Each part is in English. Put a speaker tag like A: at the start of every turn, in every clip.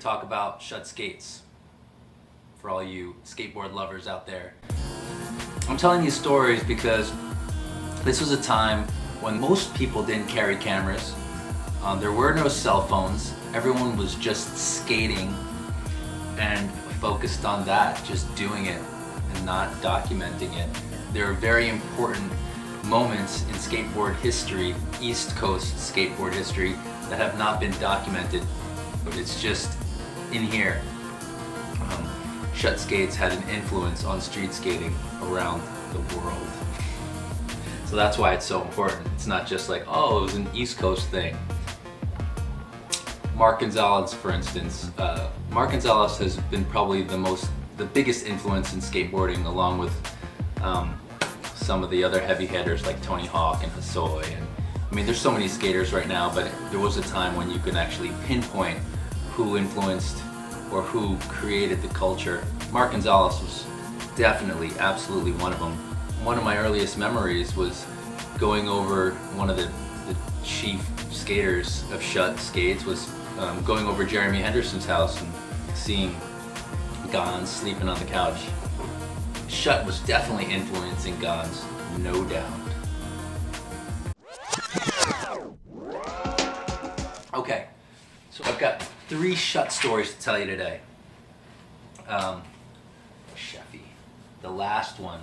A: to talk about Shut Skates for all you skateboard lovers out there. I'm telling these stories because this was a time when most people didn't carry cameras. There were no cell phones. Everyone was just skating and focused on that, just doing it and not documenting it. There are very important moments in skateboard history, East Coast skateboard history, that have not been documented, but it's just in here. Shut Skates had an influence on street skating around the world. So that's why it's so important. It's not just like, oh, it was an East Coast thing. Mark Gonzalez, for instance. Mark Gonzalez has been probably the biggest influence in skateboarding, along with some of the other heavy hitters like Tony Hawk and Hosoi. And I mean, there's so many skaters right now, but there was a time when you could actually pinpoint who influenced or who created the culture. Mark Gonzalez was definitely, absolutely one of them. One of my earliest memories was going over, one of the chief skaters of Shut Skates was going over Jeremy Henderson's house and seeing Gons sleeping on the couch. Shut was definitely influencing Gons, no doubt. Okay, so I've got 3 Shut stories to tell you today. Sheffy, the last one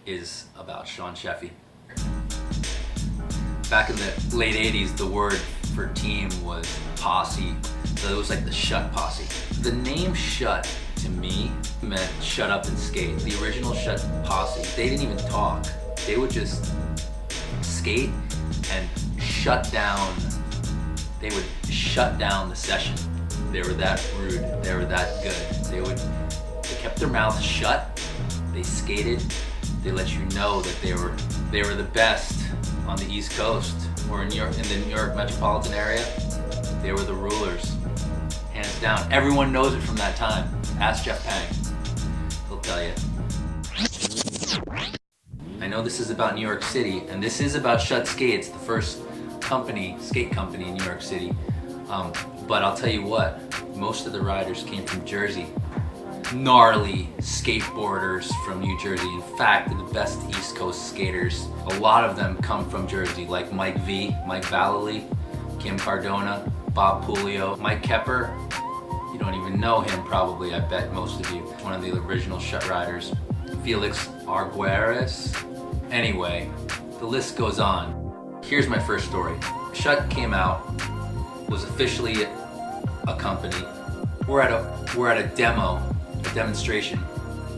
A: is about Sean Sheffy. Back in the late 80s, the word for team was posse, so it was like the Shut Posse. The name Shut, to me, meant shut up and skate. The original Shut Posse, they didn't even talk. They would just skate and shut down. They would shut down the session. They were that rude, they were that good. They kept their mouths shut, they skated, they let you know that they were the best on the East Coast or in the New York metropolitan area. They were the rulers, hands down. Everyone knows it from that time. Ask Jeff Pang, he'll tell you. I know this is about New York City, and this is about Shut Skates, the first skate company in New York City. But I'll tell you what, most of the riders came from Jersey. Gnarly skateboarders from New Jersey. In fact, the best East Coast skaters, a lot of them come from Jersey, like Mike Vallely, Kim Cardona, Bob Pulio, Mike Kepper. You don't even know him probably, I bet most of you. One of the original Shut riders. Felix Arguelles. Anyway, the list goes on. Here's my first story. Shut came out, was officially a company. We're at a demonstration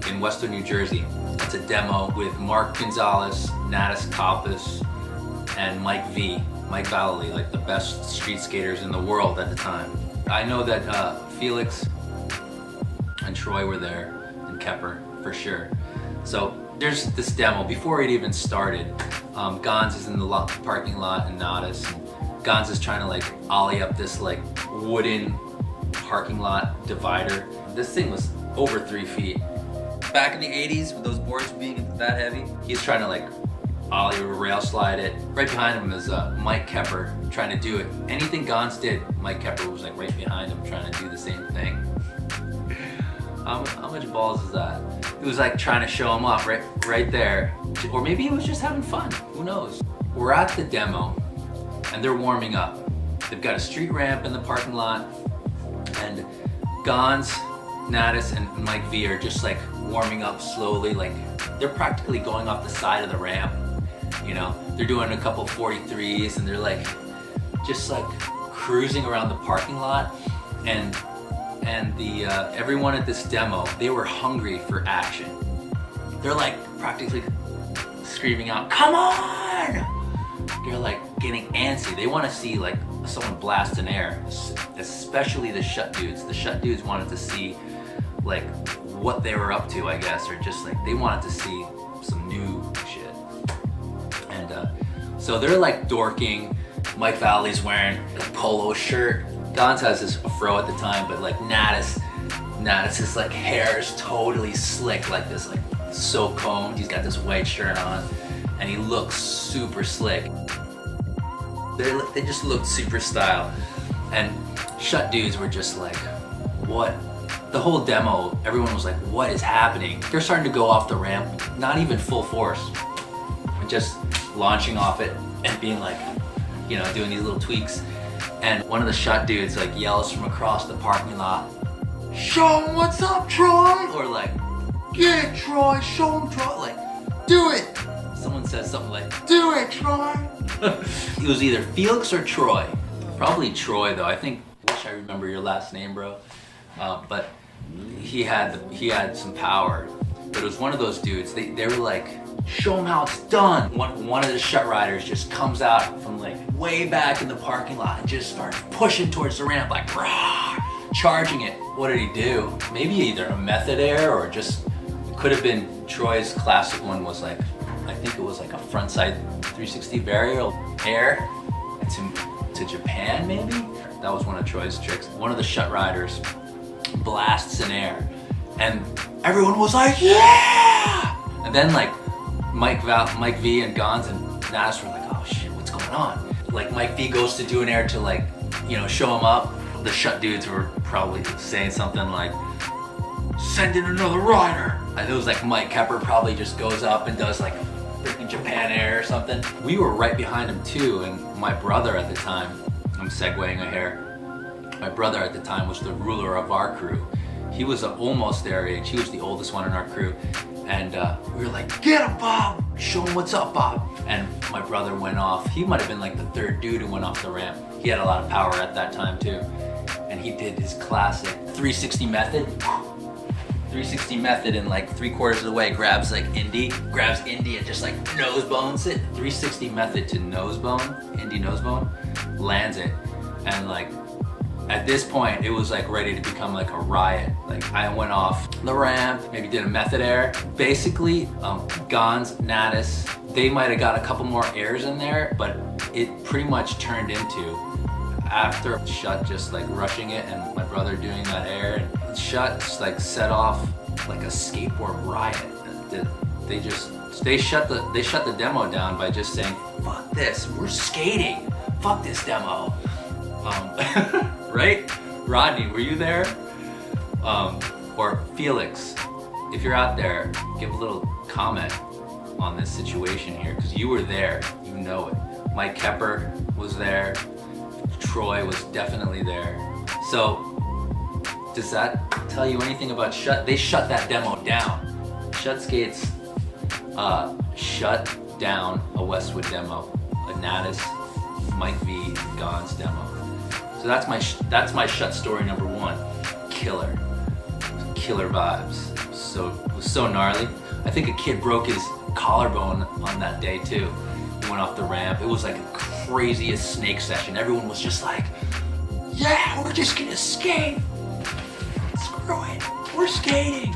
A: in Western New Jersey. It's a demo with Mark Gonzalez, Natus Kaupas, and Mike Vallely, like the best street skaters in the world at the time. I know that Felix and Troy were there, and Kepper for sure. So there's this demo. Before it even started, Gons is in the parking lot and Natus. Gons is trying to like ollie up this like wooden parking lot divider. This thing was over 3 feet. Back in the 80s, with those boards being that heavy, he's trying to like ollie or rail slide it. Right behind him is Mike Kepper trying to do it. Anything Gons did, Mike Kepper was like right behind him trying to do the same thing. How much balls is that? It was like trying to show him off right there. Or maybe he was just having fun, who knows? We're at the demo and they're warming up. They've got a street ramp in the parking lot, and Gons, Natus, and Mike V are just like warming up slowly, like they're practically going off the side of the ramp. You know, they're doing a couple 43s and they're like just like cruising around the parking lot, and everyone at this demo, they were hungry for action. They're like practically screaming out, "Come on!" They're like getting antsy. They want to see like someone blast in air, especially the Shut dudes. The Shut dudes wanted to see like what they were up to, I guess, or just like they wanted to see some new shit. And so they're like dorking. Mike Valley's wearing a polo shirt. Gons has this afro at the time, but like Natus's like hair is totally slick, like this, like so combed. He's got this white shirt on, and he looks super slick. They just looked super style. And Shut dudes were just like, what? The whole demo, everyone was like, what is happening? They're starting to go off the ramp, not even full force, just launching off it and being like, you know, doing these little tweaks. And one of the Shut dudes like yells from across the parking lot, show him what's up, Troy! Or like, get it, Troy, show him, Troy, like, do it! Someone says something like, do it, Troy! It was either Felix or Troy. Probably Troy though. I wish I remember your last name, bro. But he had some power. But it was one of those dudes, they were like, show him how it's done. One of the Shut riders just comes out from like way back in the parking lot and just starts pushing towards the ramp like, rah, charging it. What did he do? Maybe either a method air or just, it could have been Troy's classic one was like, I think it was like a frontside 360 varial air to Japan maybe? That was one of Troy's tricks. One of the Shut riders blasts in air and everyone was like, yeah! And then like Mike V and Gons and Natus were like, oh shit, what's going on? Like Mike V goes to do an air to like, you know, show him up. The Shut dudes were probably saying something like, send in another rider. And it was like Mike Kepper probably just goes up and does like a freaking Japan air or something. We were right behind him too, and my brother at the time, I'm segueing a hair. My brother at the time was the ruler of our crew. He was almost their age. He was the oldest one in our crew. And we were like, get him, Bob! Show him what's up, Bob! And my brother went off. He might have been like the third dude who went off the ramp. He had a lot of power at that time too. And he did his classic 360 method. 360 method in like 3/4 of the way, grabs Indy and just like nose bones it. 360 method to nose bone, Indy nose bone, lands it. And like, at this point, it was like ready to become like a riot. Like I went off the ramp, maybe did a method air. Basically, Gons, Natus, they might have got a couple more airs in there, but it pretty much turned into, after Shut just like rushing it and my brother doing that air, and Shut just like set off like a skateboard riot. They shut the demo down by just saying, fuck this, we're skating, fuck this demo. Right? Rodney, were you there? Or Felix, if you're out there, give a little comment on this situation here, because you were there, you know it. Mike Kepper was there. Troy was definitely there. So, does that tell you anything about Shut? They shut that demo down. Shut Skates shut down a Westwood demo, a Natus, Mike V, Gons demo. So that's my Shut story number one. Killer vibes. It was so gnarly. I think a kid broke his collarbone on that day too. He went off the ramp. It was like a craziest snake session. Everyone was just like, yeah, we're just gonna skate. Screw it, we're skating.